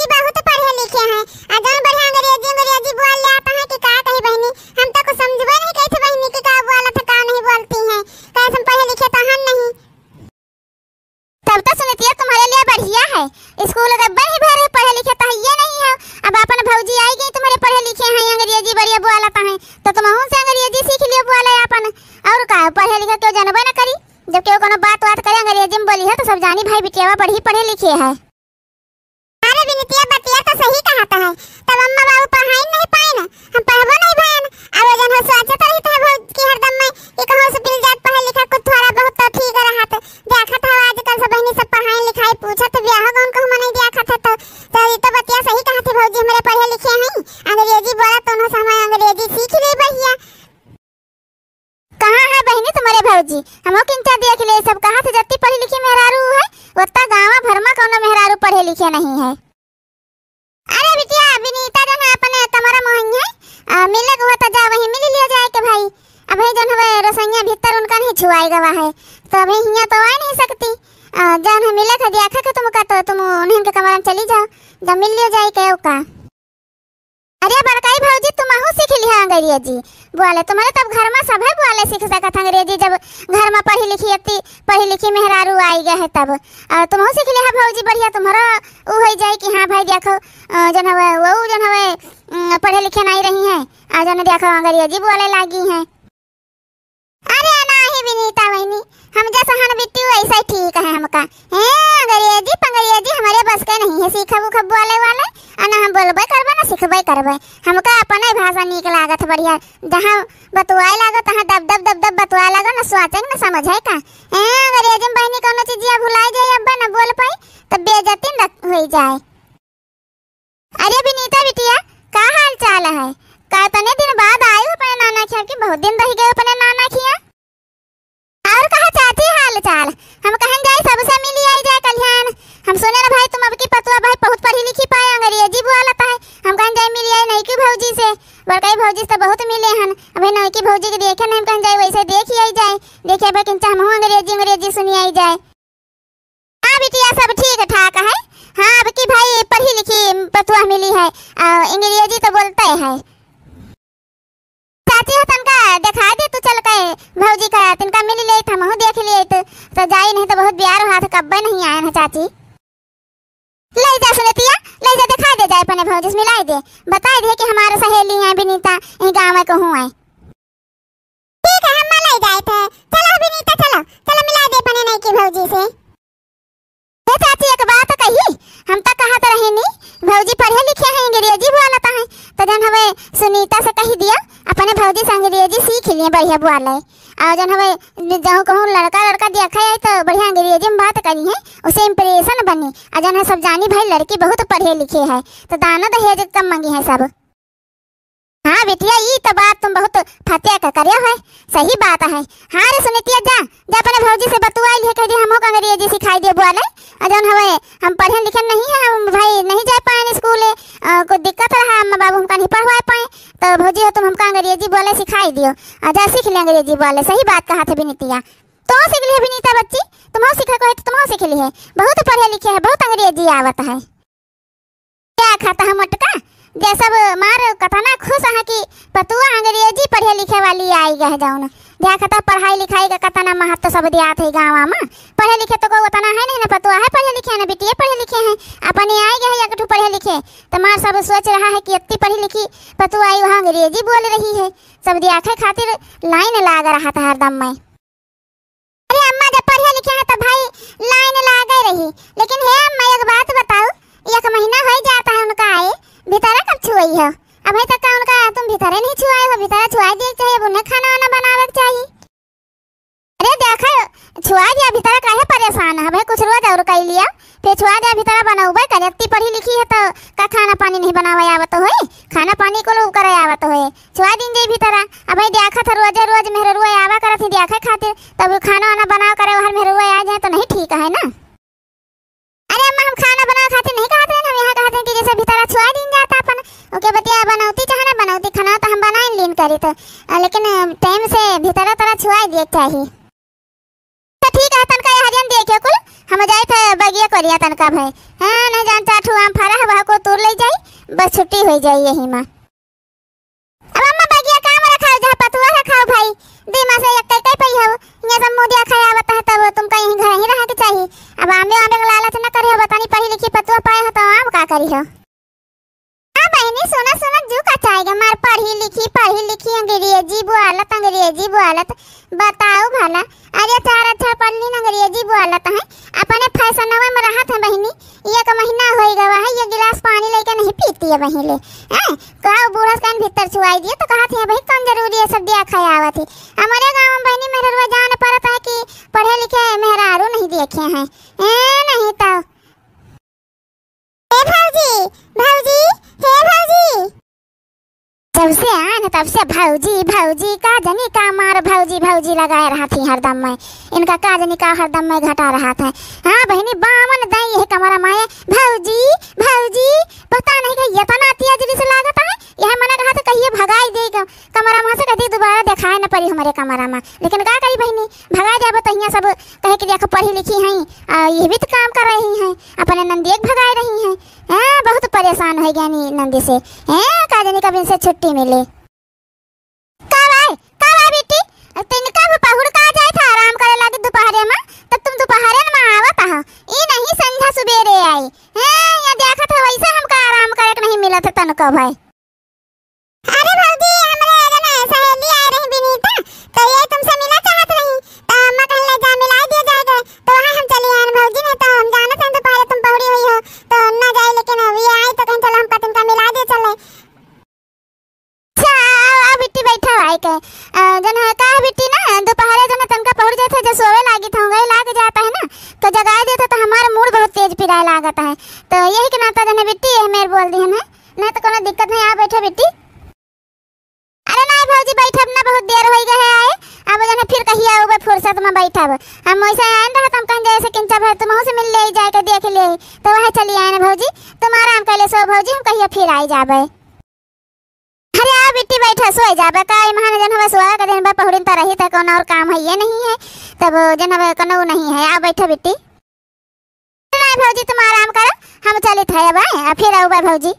जी बहुत पढ़े लिखे हैं। जौन बढ़िया अंग्रेजी बोल ले आता है कि का कही बहनी, हम तो कुछ समझबे नहीं कैसे बहनी कि का बोलत है का नहीं बोलती हैं। कैसे हम पढ़े लिखे तो हम नहीं। तब तो सुनतिया तुम्हारे लिए बढ़िया है, स्कूल गब्बर ही भरे पढ़े लिखे तो ये नहीं है। अब अपन भौजी आई गई तुम्हारे पढ़े लिखे हैं, अंग्रेजी बढ़िया बोलता है तो तुम से अंग्रेजी सीख लियो बोले अपन। और का पढ़े लिखे क्यों जानबे न करी, जब केहू कोनो बात करे अंग्रेजी में बोली है तो सब जानी भाई बिटियावा बढ़ी पढ़े लिखे है। अरे बिनतिया बतिया तो सही कहता है, तब अम्मा बाबू पढ़ाई नहीं पाए ना, हम पढ़बो नहीं भैन। और जन हो सोचत रही था भौज की हरदम में कि कहो से मिल जात पढ़े लिखा कुछ थोड़ा बहुत तो ठीक रहा था। देखा था आजकल सब बहनी सब पढ़ाई लिखाई पूछत ब्याह गाउन को हम नहीं देखा था। तो ये तो बतिया सही कहा थी भौजी हमारे पढ़े लिखे हैं, अंग्रेजी बोला तो उन्होंने समय अंग्रेजी सीख ले भैया। कहाँ है बहनी तुम्हारे भौजी, हमो किंचा देख ले सब कहा से जत्ती पढ़ी लिखी मेहरारू है उतना गांव भर में कोनो मेहरारू पढ़े लिखे नहीं है। अरे बिटिया विनीता जन अपने कमरा मोहन है मिले हुआ तो जा वहीं मिल लिया जाए के भाई। अबे जन हवे रसोइया भीतर उनका नहीं छुआएगा है तो अभी हिया तो आ नहीं सकती। जन मिले के देखा के तुम का तो तुम उन्हें के कमरा में चली जाओ, जब मिल लिया जाए के का। अरे बड़काई भौजी तुम आहू सीख लिया अंग्रेजी बोले, तुम्हारे तब घर में सब है बोले सीख सकत अंग्रेजी। जब घर में पढ़ी लिखी मेहरारू आई गए है तब तुम सीख लिया भौजी बढ़िया। तुम्हारा वो हो जाए कि हाँ भाई देखो जन हवे वो जन हवे पढ़े लिखे नहीं रही है जन देखो अंग्रेजी बोले लागी है। अरे नहीं विनीता बहनी, हम जैसा हन बिट्टू ऐसा ही ठीक है हमका। अंग्रेजी पंग्रेजी हमारे बस के नहीं है, सीखब उखब बोले वाले ना हम बोलबे करबे ना सिखबे करबे। हमका अपने भाषा नीक लागत बढ़िया, जहाँ बतुआए लागत तहाँ दब बतुआए लागत ना सोचे ना समझे का। अंग्रेजी में बहनी कोनो चीजिया भुलाई जाए अब ना बोल पाई तब बेइज्जती न हो जाए। अरे विनीता बिटिया का हाल चाल है, का तने दिन बाद आए हो अपने नाना खिया की, बहुत दिन रह गए अपने नाना खिया। और कहा चाची हाल चाल, हम कहन जाए सबसे मिली आई जाए कल्याण। हम सुने ना भाई तुम अब की पतुआ भाई बहुत पढ़ी लिखी पाए अंग्रेजी बोलता है, हम कहन जाए मिली आई नहीं की भौजी से। बड़काई भौजी से बहुत मिले हन, अबे नहीं की भौजी के देखे नहीं, हम कहन जाए वैसे देख ही आई जाए, देखे भाई किंचा हम अंग्रेजी सुनी आई जाए। हां बिटिया सब ठीक ठाक है। हां अब की भाई पढ़ी लिखी पतुआ मिली है, अंग्रेजी तो बोलते है। चाची हो तनका दिखा दे तू चल के भौजी का तनका मिल ले था महु देख लिए तो जाई नहीं तो बहुत प्यार हुआ था कब्बे नहीं आए ना चाची। ले जा सुनतिया ले जा दिखा दे जाए अपने भौजी से मिलाई दे, बता दे कि हमारे सहेली है विनीता यही गांव में कहूं है। ठीक है हम ले जाए थे, चलो विनीता चलो चलो मिला दे अपने नहीं की भौजी से। ए चाची एक बात कही, हम तो कहा तो रहे नहीं भौजी पढ़े लिखे हैं अंग्रेजी बोलता है तो जन हवे सुनीता से कही दिया अपने भौजी से अंग्रेजी सीख लिए बढ़िया बोले। और जन हवे जहाँ कहूँ लड़का देखा है तो बढ़िया अंग्रेजी में बात करी है उसे इम्प्रेशन बनी। और जन सब जानी भाई लड़की बहुत पढ़े लिखे है तो दाना दहेज कम मांगी है सब। हाँ बेटिया ये तो बात तुम बहुत फतिया का करियो है, सही बात है। हाँ रे सुनीतिया जा अपने भौजी से बतुआई ले कह दी हमो अंग्रेजी सिखाई दे बोले। जौन हवे हम पढ़े लिखे नहीं है, हम भाई नहीं जा पाए स्कूल, कोई दिक्कत रहा अम्मा बाबू हमका नहीं पढ़वा पाए तो भौजी हो तुम हमका अंग्रेजी बोले सिखाई दियो, जा सीख ले अंग्रेजी बोले। सही बात कहा था विनीतिया, तो सीख ली है विनीता बच्ची, तुम्हारा सीखा को तो तुम्हारा सीख ली है, बहुत पढ़े लिखे है बहुत अंग्रेजी आवत है। क्या खाता है मटका जे सब मार कतना खुश है कि पतुआ अंग्रेजी पढ़े लिखे वाली आई गए जौन देखता पढ़ाई लिखाई का कतना महत्व सब दिया थे गाँव में। पढ़े लिखे तो कोई उतना है नहीं ना, पतुआ है पढ़े लिखे ना बिटिया पढ़े लिखे हैं अपने आई गए एक ठो पढ़े लिखे तो मार सब सोच रहा है कि इतनी पढ़ी लिखी पतुआ आई वहाँ अंग्रेजी बोल रही है, सब देखे खातिर लाइन लाग रहा था हरदम में। अरे अम्मा जब पढ़े लिखे हैं तो भाई लाइन लागे रही, लेकिन हे अम्मा एक बात बताओ, एक महीना हो जाता है उनका आए भीतर कब छुआई हो, अभी तक उनका तुम भीतर नहीं छुआए हो, भीतर छुआ दिए चाहिए उन्हें खाना वाना बनावे चाहिए। अरे देखो छुआ दिया भीतर काहे परेशान है भाई, कुछ रोज और कह लिया फिर छुआ दिया भीतर बनाऊबे करे, इतनी पढ़ी लिखी है तो का खाना पानी नहीं बनावे आवत होए, खाना पानी को लोग करे आवत होए, छुआ दिन जे भीतर। अब भाई देखा था रोज मेरे रुए आवा करत थी देखे खातिर, तब खाना वाना बनाव करे वहां मेरे रुए आ जाए तो नहीं ठीक है ना। अरे अम्मा हम खाना बना खातिर नहीं कहते हैं, हम यहाँ कहते हैं कि जैसे भीतर छुआ दिन जाता अपन ओके बतिया बनौती चाहे ना बनौती खाना तो हम बनाए लीन करी तो, लेकिन टाइम से भीतर तरह छुआ दिए चाहिए। तो ठीक है तनका हरियन देखियो कुल हम जाए थे बगिया करिया तनका भाई। हां नहीं जानता ठू आम फरा है को तूर ले जाई, बस छुट्टी हो जाई यही मां। अब अम्मा बगिया काम रखाओ, जहां पतुआ रखाओ भाई, दिमा से एक कई पई हो, ये सब मुदिया खाया बता है तब तुमका यहीं घर ही रह के चाहिए। अब आमे आमे लालच न करे, बतानी पढ़ी लिखी पतुआ पाए हो तो आम का करी हो। हां बहनी सुना सुना जू का चाहेगा मार, पढ़ी लिखी अंग्रेजी बोलत बताओ भला। अरे चार अच्छा पढ़ ली अंग्रेजी बोलत है, अपने फैशनवा में रहत है बहनी। एक महीना होई गवा है, ये गिलास पानी लेके नहीं पीती है बहिले हैं। का बूढ़ा कान भीतर छुआई दिए तो कहत है भाई कौन जरूरी है सब दिया खाया आवत है। हमारे गांव में बहनी मेहरवा जान पड़ता है कि पढ़े लिखे मेहरारू नहीं देखे हैं नहीं तो। हे भौजी जब से आए न तब से भौजी का जनी का मार भौजी लगाए रहा थी हरदम में, इनका का जनी का हरदम में घटा रहा था। हाँ बहनी बामन दाई है कमरा माए भौजी पता नहीं कि ये तना तेज से लागत है। यह मना कहा था कहिए भगाई देगा कमरा में से, कहती दोबारा दिखाए न पड़ी हमारे कमरा में, लेकिन का करी बहनी भगा जाबो तो यहाँ सब कहे कि देखो पढ़ी लिखी हैं, ये भी तो काम कर रही हैं, अपने नंदी एक भगाए रही हैं। बहुत परेशान हो गया नी नंदी से, काजनी कब इनसे छुट्टी मिले। कब आए बेटी, तिनका भी पहुड़ का जाए था आराम करे लगी दोपहरे में, तब तुम दोपहरे में आवत हो, ई नहीं संध्या सुबेरे आई या देखा था वैसे हमका आराम करे के नहीं मिला था तनको भाई। अरे भौजी हमरे एगो ना सहेली आ रही विनीता, तो ये तुमसे मिला चाहत रही, तो अम्मा कहले जा मिला दिया जाएगा, तो वहां हम चली आए भौजी ने, तो हम जानत हैं दोपहरे तुम पहुड़ी हुई हो तो ना जाए, लेकिन अभी आई तो कहीं चलो हम तुमका मिला दे चले। अच्छा बिट्टी बैठा है के जन है का बिट्टी ना दोपहरे जन तनका पहुड़ जाए थे, जो सोवे लागी था गए लाग जाता है ना तो जगा देता तो हमारा मूड बहुत तेज पिराए लागत है, तो यही के नाता जन बिट्टी है मेरे बोल दी है ना, तो कोनो दिक्कत नहीं, आ बैठे बिट्टी। अरे नहीं भौजी बैठब ना, बहुत देर हो गए आए, अब जन फिर कहिए आओगे फुर्सत में बैठब, हम वैसे आए रहा तुम कहीं जैसे किंचा भर तुम से मिल ले जाए के देख ले, तो वह चली आए ना भौजी, तुम आराम कर ले सो भौजी, हम कहिए फिर आई जाबे। अरे आ बेटी बैठा सोए जाबे का महान जन हवा सोआ का दिन बा पहुड़िन त रही त कौन और काम है ये नहीं है, तब जन हवा कनो नहीं है, आ बैठा बेटी। नहीं भौजी तुम आराम करो, हम चले थे अब आए फिर आओ बा भौजी।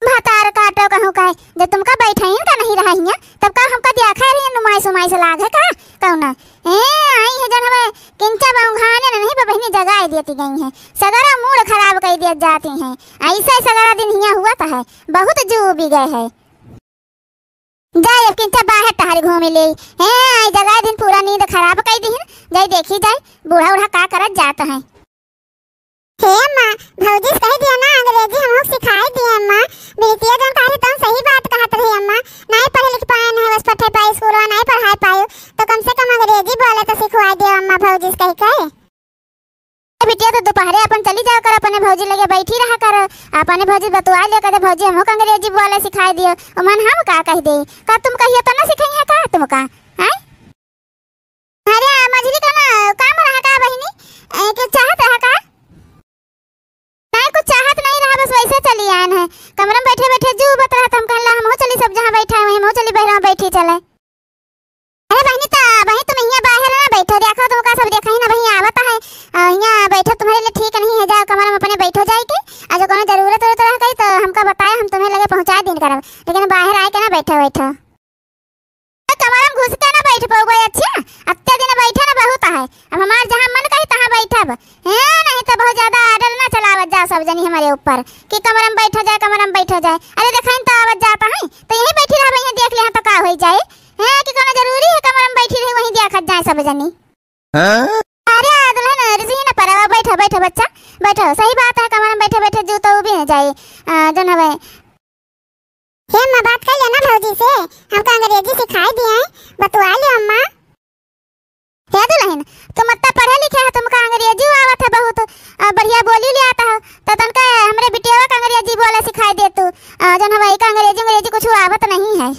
भातार काटो कहूं का जब तुमका बैठाइन का नहीं रही तब का हमका देखा रही नुमाई से लाग है का कौना आई है जन हमें किंचा बाउंघाने नहीं बहनी जगाए देती गई है, सगरा मूड खराब कर दिया जाती हैं, ऐसा सगरा दिन हिया हुआ था है, बहुत जो भी गए है। जाए अब किंचा बाहर टहर घूम ले जगाए दिन पूरा नींद खराब कर दी है, जाए देखी जाए बूढ़ा उड़ा का करत जाता है। हे अम्मा भौजी कह दिया ना अंग्रेजी हम सिखाई दिए अम्मा, बेटिया जन कहे तुम सही बात कहत रही अम्मा, नहीं पढ़े लिख पाए नहीं बस पढ़े पाए स्कूल में नहीं पढ़ाई पाए तो कम से कम अंग्रेजी बोले तो सिखवा दियो अम्मा भौजी कहे। बेटिया तो दोपहरे अपन चली जाओ कर, अपने भौजी लगे बैठी रहा कर, अपने भौजी बतवा ले कर भौजी हमको अंग्रेजी बोले सिखाई दियो, मन हम का कह दे का तुम कहिए तो ना सिखाई है का तुमका हैं। अरे मझली का ना काम रहा का बहनी के चाहत रहा का कुछ चाहत नहीं रहा, बस वैसे चली आए हैं कमरे में बैठे बैठे जू बता रहा, हम कहला हम हो चली सब जहां बैठा है हम हो चली बहरा बैठी चले। अरे बहनी ता भाई तुम यहां बाहर ना बैठो, देखो तुमका सब देखा ही ना भाई आवता है यहां बैठो, तुम्हारे लिए ठीक नहीं है, जाओ कमरे में अपने बैठो जाए के, आज कोनो जरूरत हो तो कहीं तो हमका बताए हम तुम्हें लगे पहुंचा दिन करब, लेकिन बाहर आए के ना बैठो कमरे में घुस के ना बैठ पाओगे। अच्छा अत्ते दिन बैठे ना बहुत है, अब हमार जहां मन कही तहां बैठब नहीं तो बहुत ज्यादा आडर ना चलावत जा सब जनी हमारे ऊपर कि कमरे में बैठो जाए कमरे में बैठो जाए। अरे देखाइन तो आवत जाता है तो यहीं बैठी रह यहीं देख ले तो का हो जाए कि कोनो जरूरी है कमरे में बैठी रही वहीं देखत जाए सब जनी। अरे दुल्हन ऋषि ना पर बैठो बच्चा बैठो, सही बात है कमरे में बैठे बैठे जू तो भी न जाए जन हवे। हे अम्मा बात कर लेना भौजी से, हमका अंग्रेजी सिखाई दिए हैं, बतवा लो अम्मा। हे दुल्हन तुम इतना पढ़े लिखे है, तुमका अंग्रेजी आवत है बहुत बढ़िया बोली ले आता है, तो तनका हमरे बिटिया का अंग्रेजी बोले सिखाई दे तू जन हवाई का अंग्रेजी कुछ आवत नहीं है।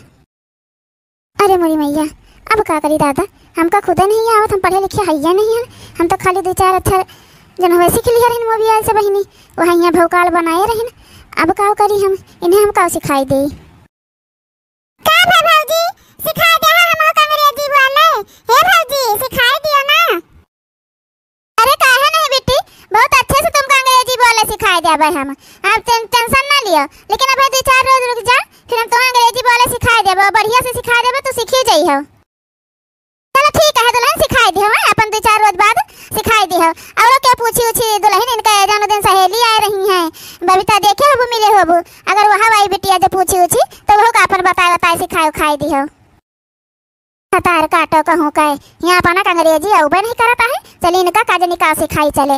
अरे मोरी मैया अब का करी दादा, हमका खुद नहीं आवत, हम पढ़े लिखे हैया नहीं है, हम तो खाली दो चार अक्षर जन हवे सीख लिया रहन मोबाइल से बहिनी, वहां यहाँ भौकाल बनाए रहन, अब का करी हम इन्हें हम का सिखाई दे का भौजी सिखा दे हम अंग्रेजी बोले। हे भौजी सिखाई दियो ना। अरे काहे नहीं बेटी बहुत अच्छे से तुमको अंग्रेजी बोले सिखाई सिखाए देबे हम। आप टेंशन ना लियो, लेकिन अब 2-4 रोज रुक जा, फिर हम तुम्हें अंग्रेजी बोले सिखाए देबे, बढ़िया से सिखाए देबे तो सीख ही जइहो। चलो ठीक है दुल्हन, सिखाई दी हम अपन 2-4 रोज बाद सिखाई दी हो। और क्या पूछी दुल्हन, इनका जन्मदिन सहेली आ रही है, बबीता देखे हो मिले हो, अगर वहाँ वाई बिटिया जो पूछी तो वो का अपन बताए सिखाओ खाई दी हो। तार काटो कहूँ कहे यहाँ अपना अंग्रेजी अउबे नहीं करता है, चलिए इनका काज निकाल सिखाई चले।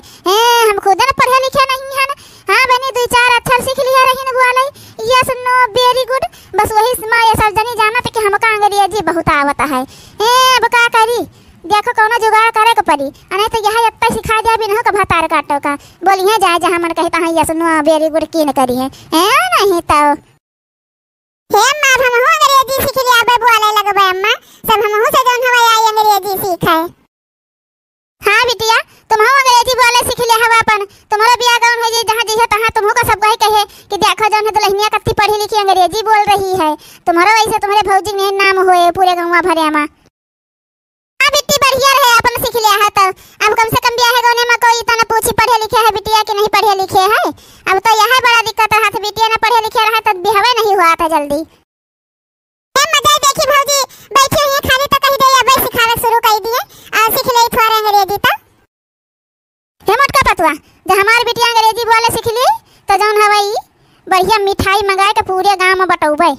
हम खुद न पढ़े लिखे नहीं है ना। हाँ बहनी 2-4 अक्षर सीख लिया रही न बुआ लाई, यस नो वेरी गुड, बस वही माँ ये सब जनी जाना कि हमका अंग्रेजी बहुत आवता है। अब का करी, देखो कौन जुगाड़ करे को पड़ी, नहीं तो यहाँ इतना सिखा दिया भी नहीं का तार काटो का, बोलिए जाए जहाँ मन कहता है यस नो वेरी गुड की न करी है नहीं तो हे मां हम अंग्रेजी सीख लिया बे बुआ लाई लगबे अम्मा, सब हम से जौन हवा आई अंग्रेजी सीखे। हां बिटिया तुम अंग्रेजी बोले सीख लिया हवा अपन, तुम्हारा बियाह गाउन है जहां जइहे तहां तुमहु का सब कहे कि देखो जौन है दुल्हनिया कत्ती पढ़ी लिखी अंग्रेजी बोल रही है, तुम्हारा वैसे तुम्हारे भौजी में नाम होए पूरे गांव भरे में। हां बिट्टी बढ़िया रहे अपन सीख लिया है तो अब कम से कम बियाह गाउन में कोई तना पूछी पढ़े लिखे है बिटिया कि नहीं पढ़े लिखे है। अब तो यह बड़ा दिक्कत है, बिटिया ना पढ़े लिखे रहा तो बियाह नहीं हुआ था जल्दी। मजा देखी भौजी बैठी हुई खाली तो कही दे अब सिखावे शुरू कर दिए और सीख ले थोड़ा अंग्रेजी तो हे मोटका पतवा जब हमार बिटिया अंग्रेजी बोले सीख ली तो जौन हवाई बढ़िया मिठाई मंगाए के पूरे गांव में बटौबे।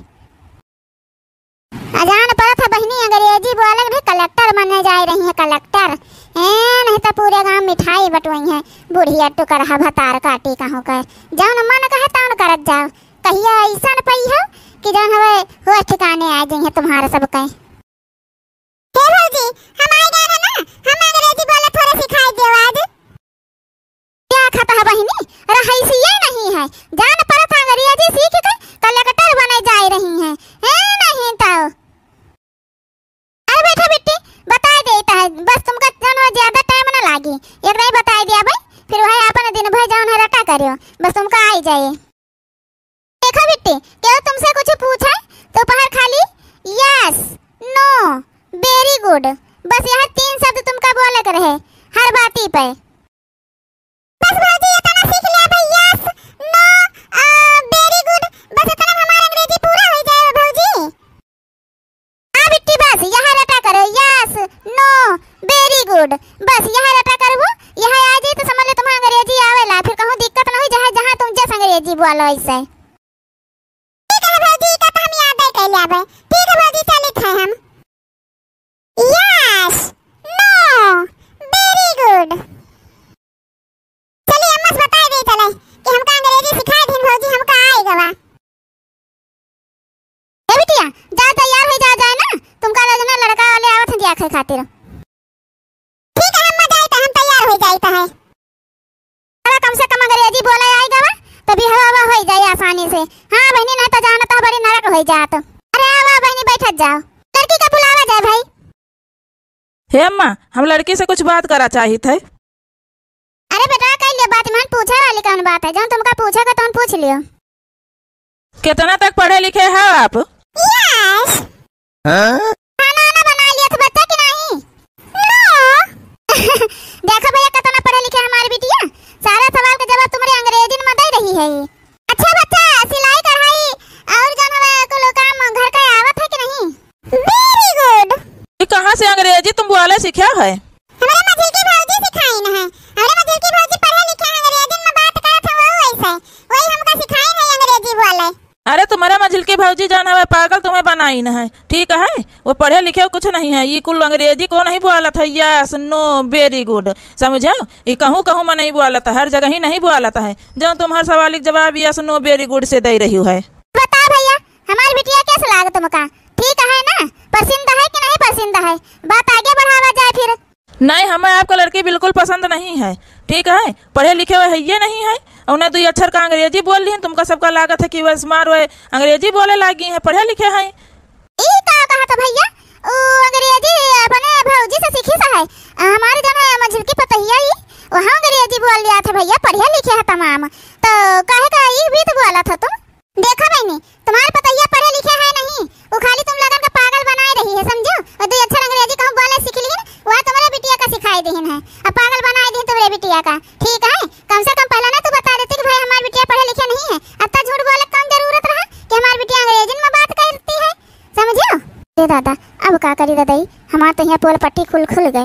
अजान पड़ा था बहनी अंग्रेजी बोले भी कलेक्टर बनने जा रही है, कलेक्टर नहीं तो पूरे गांव मिठाई बटवाई है। बुढ़िया टुकर भतार काटी कहूँ कर जौन मन कहे तौन करत जाओ, कहिया ऐसा न पई हो कि जौन हवे हो ठिकाने आ जाइए तुम्हारे सब कहीं। हे भौजी हम आ गए ना, हम अंग्रेजी बोले थोड़ा सिखाई दो आज। क्या खाता है बहनी, रहीसी ये नहीं है, जान पड़ता अंग्रेजी सीख के कलेक्टर बने जा रही हैं नहीं तो। अरे बैठा बिट्टी बता देता है, बस तुमका जौन ज्यादा टाइम ना लागी, एक नहीं बता दिया भाई फिर वही अपन दिन भर जौन है रटा करियो, बस तुमका आई जाए। देखो बिट्टी क्या तुमसे कुछ पूछा तो बाहर खाली यस नो वेरी गुड, बस यह 3 शब्द तुमका बोले कर है हर बाती पे। बस भौजी इतना सीख लिया भाई, यस नो वेरी गुड, बस इतना हमारा अंग्रेजी पूरा हो जाए भौजी। हां बिट्टी बस यह रटा करो यस नो वेरी गुड, बस यह रटा करबो, यह आ जाए तो समझ ले तुम्हें अंग्रेजी आवेला, फिर कहूं दिक्कत न हो जहां जहां तुम जैसे अंग्रेजी बोलो ऐसे। ठीक है भौजी चलित है हम यस नो वेरी गुड। चलिए अम्मा बता दे चले कि हमका अंग्रेजी सिखाए दिन भौजी हमका आएगा वा। ए बिटिया जा तैयार हो जाए ना, तुमका ना लड़का वाले आवत दिया खाए खातिर। ठीक है अम्मा जाए तो हम तैयार हो जाए तो है, अरे कम से कम अंग्रेजी बोले आएगा वा तभी हवा हो जाए आसानी से। हां बहनी ना तो जाना तो बड़ी नरक हो जात। अरे आवा बहनी बैठत जाओ, लड़की का बुलावा जाए भाई। हे अम्मा हम लड़की से कुछ बात करा चाहिए थे। अरे बेटा कह लियो बात, मन पूछे वाली कौन बात है, जब तुमका पूछेगा तो पूछ लियो। कितना तक पढ़े लिखे हैं आप? यस। खाना ना बना लिया था बच्चा कि नहीं? नो। देखो भैया कितना पढ़े लिखे हमारी बिटिया, सारा सवाल का जवाब तुम्हारी अंग्रेजी में दे रही है। अच्छा बच्चा सिलाई कढ़ाई और जन को काम घर का आवत है कि नहीं? Very good. ये कहाँ से अंग्रेजी तुम बोले सीखा है? हमारे मझिल की भौजी सिखाई न है, हमारे मझिल की भौजी पढ़े लिखे अंग्रेजी में बात करत है वो वैसे वही हमका सिखाई है अंग्रेजी बोले। अरे तुम्हारा मझिल की भौजी जान है पागल, तुम्हें बनाई न है ठीक है, वो पढ़े लिखे कुछ नहीं है, ये कुल अंग्रेजी को नहीं बोला था यस नो वेरी गुड, समझो ये कहूँ कहूँ में नहीं बोला था, हर जगह ही नहीं बोला था है, जब तुम हर सवाल का जवाब यस नो वेरी गुड से दे रही है। बता भैया हमारी बिटिया कैसा लगा तुमका, ठीक है ना, पसंद है कि नहीं पसंद है, बात आगे बढ़ावा जाए फिर। नहीं हमें आपका लड़की बिल्कुल पसंद नहीं है, ठीक है, पढ़े लिखे हुए है ये नहीं है, उन्हें 2 अक्षर का अंग्रेजी बोल रही है, तुमका सबका लागत है कि वह स्मार्ट हुए अंग्रेजी बोले लगी है, पढ़े लिखे हैं। ई का कहा था भैया ओ अंग्रेजी अपने भौजी से सीखी सा है, हमारे जन मंजिल की पतैया ही वहां अंग्रेजी बोल लिया था भैया, पढ़े लिखे है तमाम, तो काहे का ये भी तो बोला था तुम। देखा मैंने तुम्हारे पतैया पढ़े लिखे है नहीं, वो खाली तुम लगन का पागल बनाए रही है समझो, और 2 अक्षर अंग्रेजी कहूं बोले सीख ली है, वह तुम्हारे बिटिया का सिखाई दी है, अब पागल बनाए दी तुम्हारे बिटिया का। ठीक है कम से कम पहले ना तू बता देती कि भाई हमारी दादा अब का करी दादाई, हमार तो यहाँ पोल पट्टी खुल खुल गए।